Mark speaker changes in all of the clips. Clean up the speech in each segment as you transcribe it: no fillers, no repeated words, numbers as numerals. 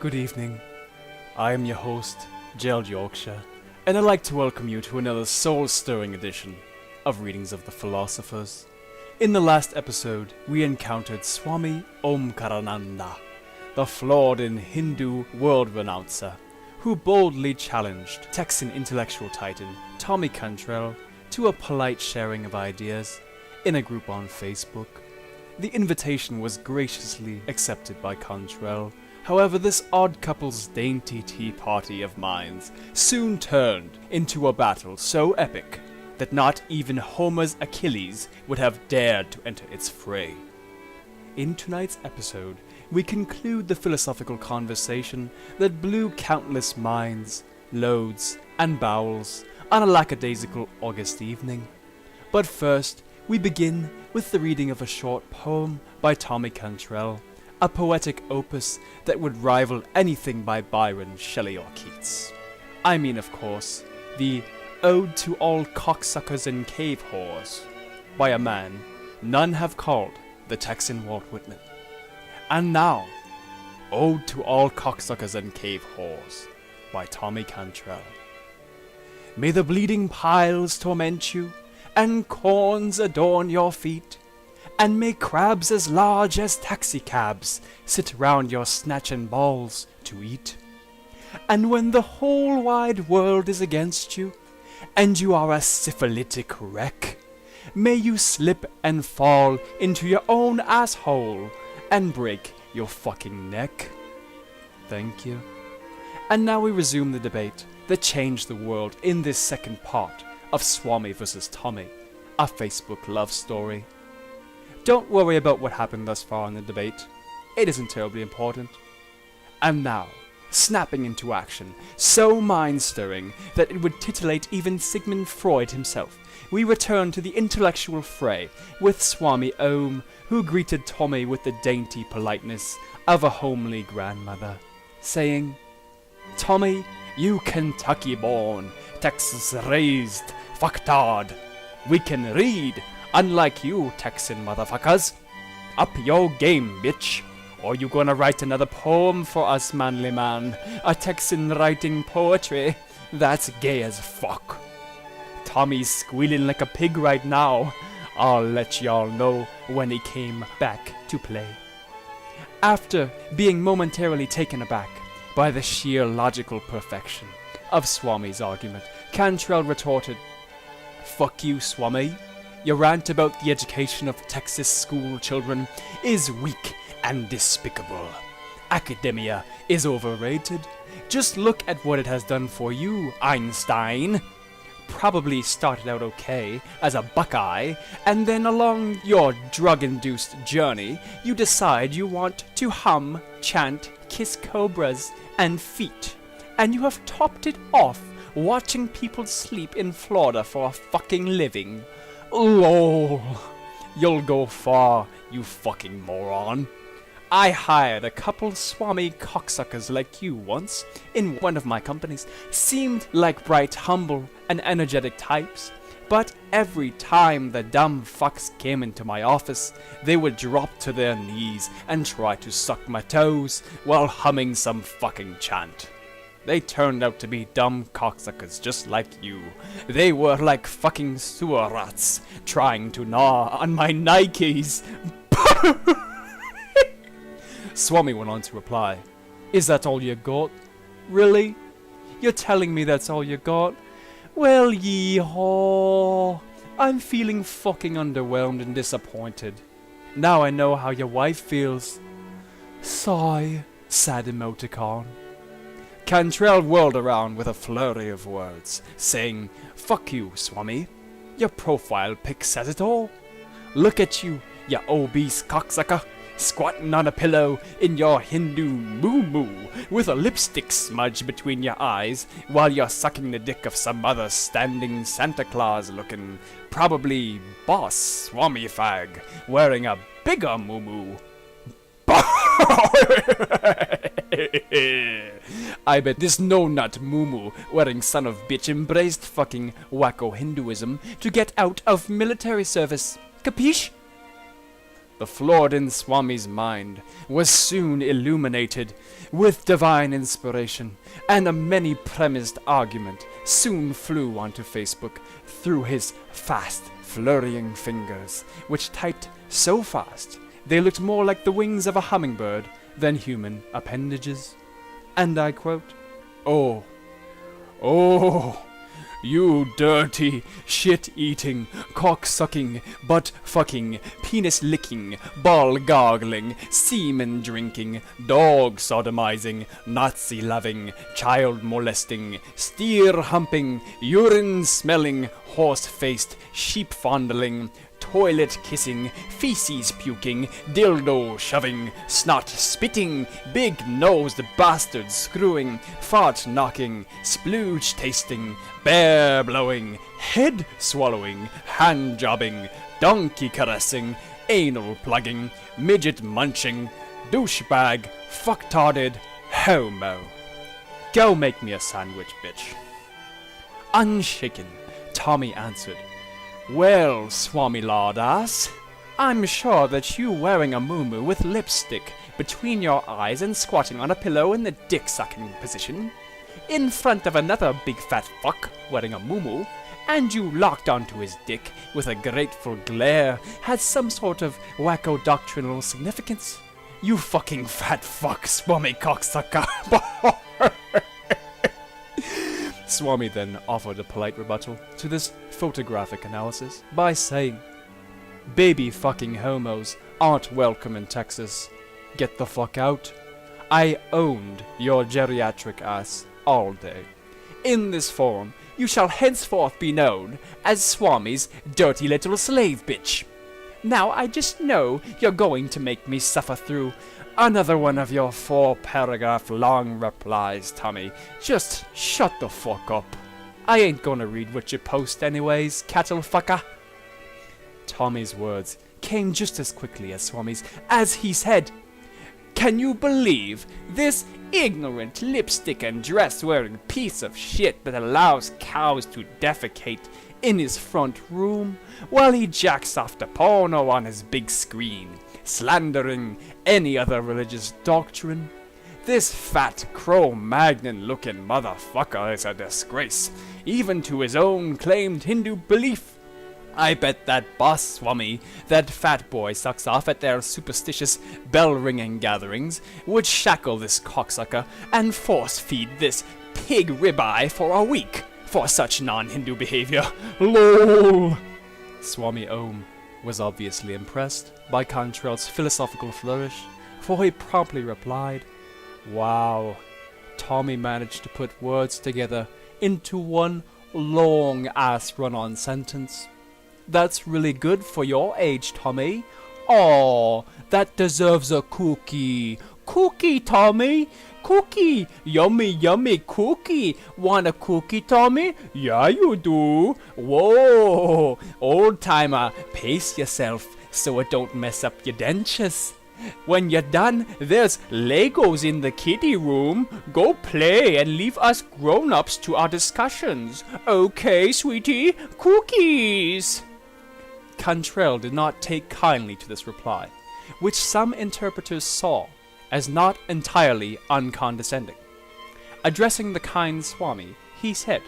Speaker 1: Good evening. I am your host, Gerald Yorkshire, and I'd like to welcome you to another soul-stirring edition of Readings of the Philosophers. In the last episode, we encountered Swami Omkarananda, the Floridan Hindu world renouncer, who boldly challenged Texan intellectual titan Tommy Cantrell to a polite sharing of ideas in a group on Facebook. The invitation was graciously accepted by Cantrell. However, this odd couple's dainty tea party of minds soon turned into a battle so epic that not even Homer's Achilles would have dared to enter its fray. In tonight's episode, we conclude the philosophical conversation that blew countless minds, loads, and bowels on a lackadaisical August evening. But first, we begin with the reading of a short poem by Tommy Cantrell, a poetic opus that would rival anything by Byron, Shelley, or Keats. I mean, of course, the Ode to All Cocksuckers and Cave Whores, by a man none have called the Texan Walt Whitman. And now, Ode to All Cocksuckers and Cave Whores, by Tommy Cantrell. May the bleeding piles torment you, and corns adorn your feet, and may crabs as large as taxicabs sit round your snatching balls to eat. And when the whole wide world is against you, and you are a syphilitic wreck, may you slip and fall into your own asshole and break your fucking neck. Thank you. And now we resume the debate that changed the world in this second part of Swami vs. Tommy, a Facebook love story. Don't worry about what happened thus far in the debate. It isn't terribly important. And now, snapping into action, so mind-stirring that it would titillate even Sigmund Freud himself, we return to the intellectual fray with Swami Om, who greeted Tommy with the dainty politeness of a homely grandmother, saying, "Tommy, you Kentucky-born, Texas-raised fucktard. We can read, unlike you Texan motherfuckers. Up your game, bitch. Or you gonna write another poem for us, manly man? A Texan writing poetry? That's gay as fuck. Tommy's squealing like a pig right now. I'll let y'all know when he came back to play." After being momentarily taken aback by the sheer logical perfection of Swami's argument, Cantrell retorted, "Fuck you, Swami. Your rant about the education of Texas school children is weak and despicable. Academia is overrated. Just look at what it has done for you, Einstein. Probably started out okay as a Buckeye, and then along your drug-induced journey, you decide you want to hum, chant, kiss cobras, and feet. And you have topped it off watching people sleep in Florida for a fucking living. Lol. You'll go far, you fucking moron. I hired a couple Swami cocksuckers like you once in one of my companies. Seemed like bright, humble, and energetic types. But every time the dumb fucks came into my office, they would drop to their knees and try to suck my toes while humming some fucking chant. They turned out to be dumb cocksuckers just like you. They were like fucking sewer rats trying to gnaw on my Nikes." Swami went on to reply, "Is that all you got? Really? You're telling me that's all you got? Well, yee-haw. I'm feeling fucking underwhelmed and disappointed. Now I know how your wife feels. Sigh, sad emoticon." Cantrell whirled around with a flurry of words, saying, "Fuck you, Swami. Your profile pic says it all. Look at you, ya obese cocksucker, squatting on a pillow in your Hindu moo-moo with a lipstick smudge between your eyes while you're sucking the dick of some other standing Santa Claus-looking, probably boss Swami fag, wearing a bigger moo-moo. I bet this no-nut moo-moo wearing son of bitch embraced fucking wacko Hinduism to get out of military service. Capiche?" The Floridan Swami's mind was soon illuminated with divine inspiration, and a many-premised argument soon flew onto Facebook through his fast, flurrying fingers, which typed so fast they looked more like the wings of a hummingbird than human appendages. And I quote, "Oh, you dirty, shit-eating, cock-sucking, butt-fucking, penis-licking, ball-gargling, semen-drinking, dog-sodomizing, Nazi-loving, child-molesting, steer-humping, urine-smelling, horse-faced, sheep-fondling, toilet-kissing, feces-puking, dildo-shoving, snot-spitting, big-nosed bastard-screwing, fart-knocking, splooge-tasting, bear-blowing, head-swallowing, hand-jobbing, donkey-caressing, anal-plugging, midget-munching, douchebag, fucktarded, homo. Go make me a sandwich, bitch." Unshaken, Tommy answered, "Well, Swami Lardas, I'm sure that you wearing a muumuu with lipstick between your eyes and squatting on a pillow in the dick-sucking position, in front of another big fat fuck wearing a muumuu, and you locked onto his dick with a grateful glare, has some sort of wacko doctrinal significance. You fucking fat fuck, Swami cocksucker." Swami then offered a polite rebuttal to this photographic analysis by saying, "Baby fucking homos aren't welcome in Texas. Get the fuck out. I owned your geriatric ass all day. In this forum, you shall henceforth be known as Swami's dirty little slave bitch. Now I just know you're going to make me suffer through another one of your 4-paragraph long replies, Tommy. Just shut the fuck up. I ain't gonna read what you post anyways, cattle fucker." Tommy's words came just as quickly as Swami's, as he said, "Can you believe this ignorant lipstick and dress-wearing piece of shit that allows cows to defecate in his front room while he jacks off the porno on his big screen, slandering any other religious doctrine? This fat Cro-Magnon-looking motherfucker is a disgrace, even to his own claimed Hindu belief. I bet that boss Swami, that fat boy sucks off at their superstitious bell-ringing gatherings, would shackle this cocksucker and force-feed this pig ribeye for a week for such non-Hindu behavior. LOL." Swami Om was obviously impressed by Cantrell's philosophical flourish, for he promptly replied, "Wow, Tommy managed to put words together into one long-ass run-on sentence. That's really good for your age, Tommy. Aw, that deserves a cookie. Cookie, Tommy. Cookie. Yummy, yummy cookie. Want a cookie, Tommy? Yeah, you do. Whoa, old-timer, pace yourself so it don't mess up your dentures. When you're done, there's Legos in the kiddie room. Go play and leave us grown-ups to our discussions. Okay, sweetie? Cookies." Cantrell did not take kindly to this reply, which some interpreters saw as not entirely uncondescending. Addressing the kind Swami, he said,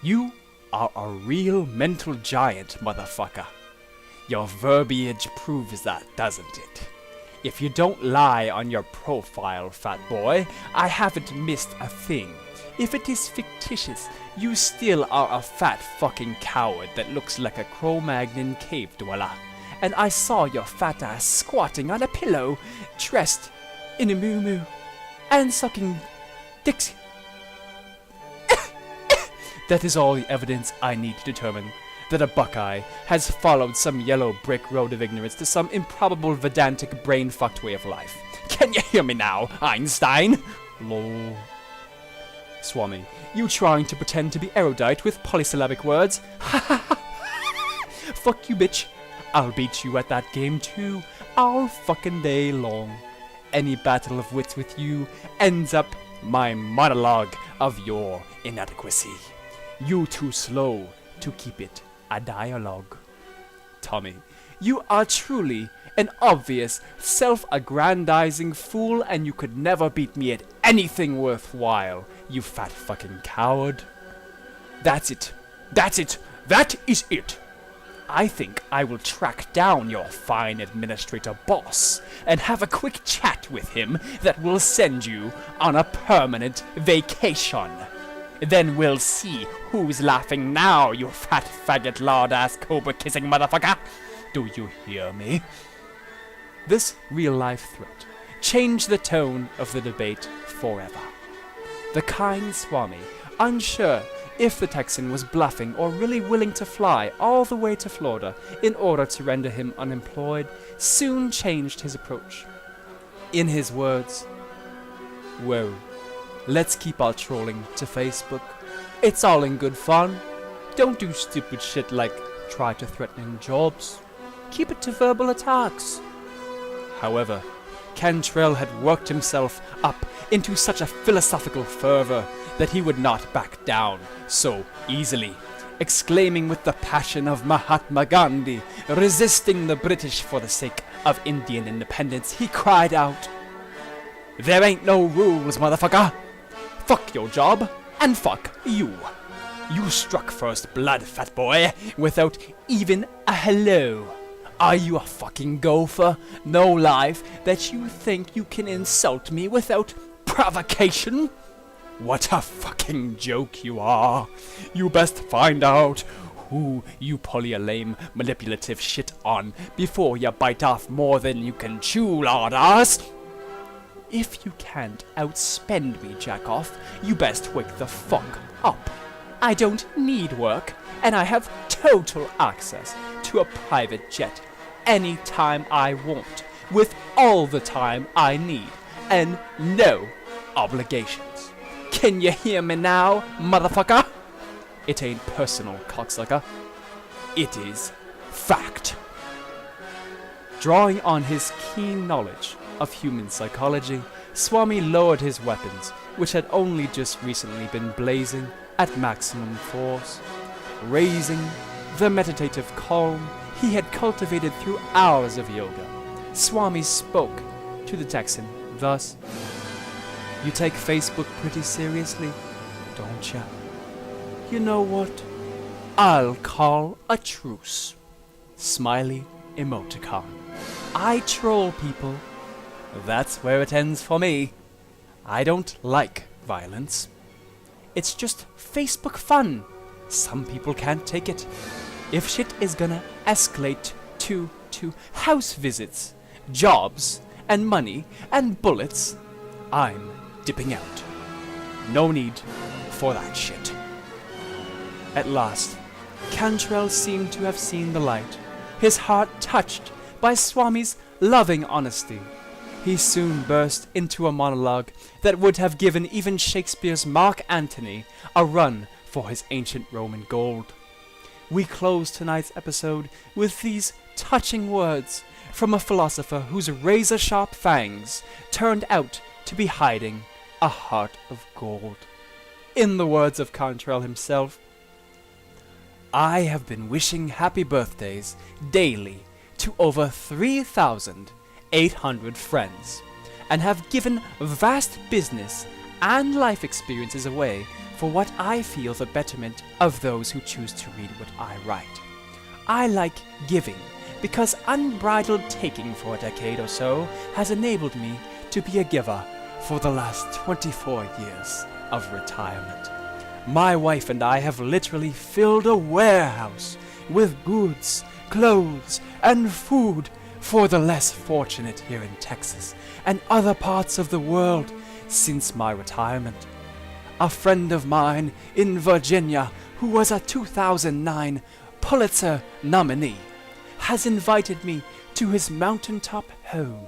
Speaker 1: "You are a real mental giant, motherfucker. Your verbiage proves that, doesn't it? If you don't lie on your profile, fat boy, I haven't missed a thing. If it is fictitious, you still are a fat fucking coward that looks like a Cro-Magnon cave dweller. And I saw your fat ass squatting on a pillow, dressed in a muumuu, and sucking dicks. That is all the evidence I need to determine that a Buckeye has followed some yellow brick road of ignorance to some improbable Vedantic brain-fucked way of life. Can you hear me now, Einstein? Lol. Swami, you trying to pretend to be erudite with polysyllabic words? Ha ha ha! Fuck you, bitch. I'll beat you at that game too, all fucking day long. Any battle of wits with you ends up my monologue of your inadequacy. You too slow to keep it a dialogue. Tommy, You are truly an obvious, self-aggrandizing fool, and you could never beat me at anything worthwhile, you fat fucking coward. That's it. That's it. That is it. I think I will track down your fine administrator boss and have a quick chat with him that will send you on a permanent vacation. Then we'll see who's laughing now, you fat faggot lard-ass cobra-kissing motherfucker. Do you hear me? This real-life threat changed the tone of the debate forever. The kind Swami, unsure if the Texan was bluffing or really willing to fly all the way to Florida in order to render him unemployed, soon changed his approach. In his words, "Whoa, let's keep our trolling to Facebook. It's all in good fun. Don't do stupid shit like try to threaten jobs. Keep it to verbal attacks." However, Cantrell had worked himself up into such a philosophical fervor that he would not back down so easily. Exclaiming with the passion of Mahatma Gandhi, resisting the British for the sake of Indian independence, he cried out, "There ain't no rules, motherfucker! Fuck your job, and fuck you! You struck first blood, fat boy, without even a hello. Are you a fucking gopher? No life that you think you can insult me without provocation? What a fucking joke you are. You best find out who you pull your lame, manipulative shit on before you bite off more than you can chew, lard ass. If you can't outspend me, jack off, you best wake the fuck up. I don't need work, and I have total access to a private jet anytime I want, with all the time I need, and no obligations. Can you hear me now, motherfucker? It ain't personal, cocksucker. It is fact." Drawing on his keen knowledge of human psychology, Swami lowered his weapons, which had only just recently been blazing at maximum force, raising the meditative calm he had cultivated through hours of yoga. Swami spoke to the Texan thus, "You take Facebook pretty seriously, don't ya? You know what? I'll call a truce." Smiley emoticon. I troll people. That's where it ends for me. I don't like violence. It's just Facebook fun. Some people can't take it. If shit is gonna escalate to house visits, jobs, and money, and bullets, I'm dipping out. No need for that shit. At last, Cantrell seemed to have seen the light, his heart touched by Swami's loving honesty. He soon burst into a monologue that would have given even Shakespeare's Mark Antony a run for his ancient Roman gold. We close tonight's episode with these touching words from a philosopher whose razor-sharp fangs turned out to be hiding a heart of gold. In the words of Cantrell himself, "I have been wishing happy birthdays daily to over 3,800 friends, and have given vast business and life experiences away for what I feel the betterment of those who choose to read what I write. I like giving because unbridled taking for a decade or so has enabled me to be a giver for the last 24 years of retirement. My wife and I have literally filled a warehouse with goods, clothes, and food for the less fortunate here in Texas and other parts of the world since my retirement. A friend of mine in Virginia, who was a 2009 Pulitzer nominee, has invited me to his mountaintop home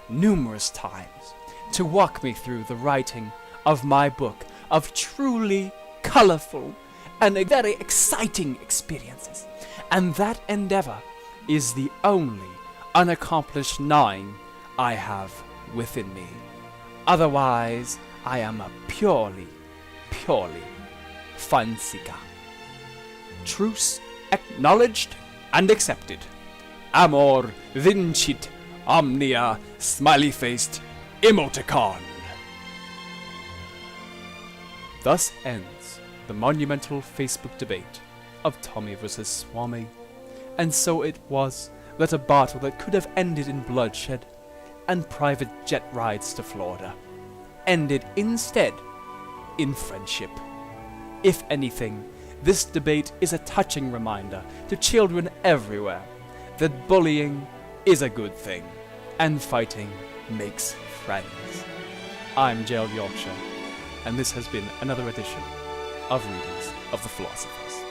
Speaker 1: numerous times to walk me through the writing of my book of truly colorful and very exciting experiences. And that endeavor is the only unaccomplished gnawing I have within me. Otherwise, I am a purely fun seeker. Truce acknowledged and accepted. amor vincit omnia smiley-faced emoticon. Thus ends the monumental Facebook debate of Tommy vs. Swami, and so it was that a battle that could have ended in bloodshed and private jet rides to Florida ended instead in friendship. If anything, this debate is a touching reminder to children everywhere that bullying is a good thing and fighting makes friends. I'm Gerald Yorkshire, and this has been another edition of Readings of the Philosophers.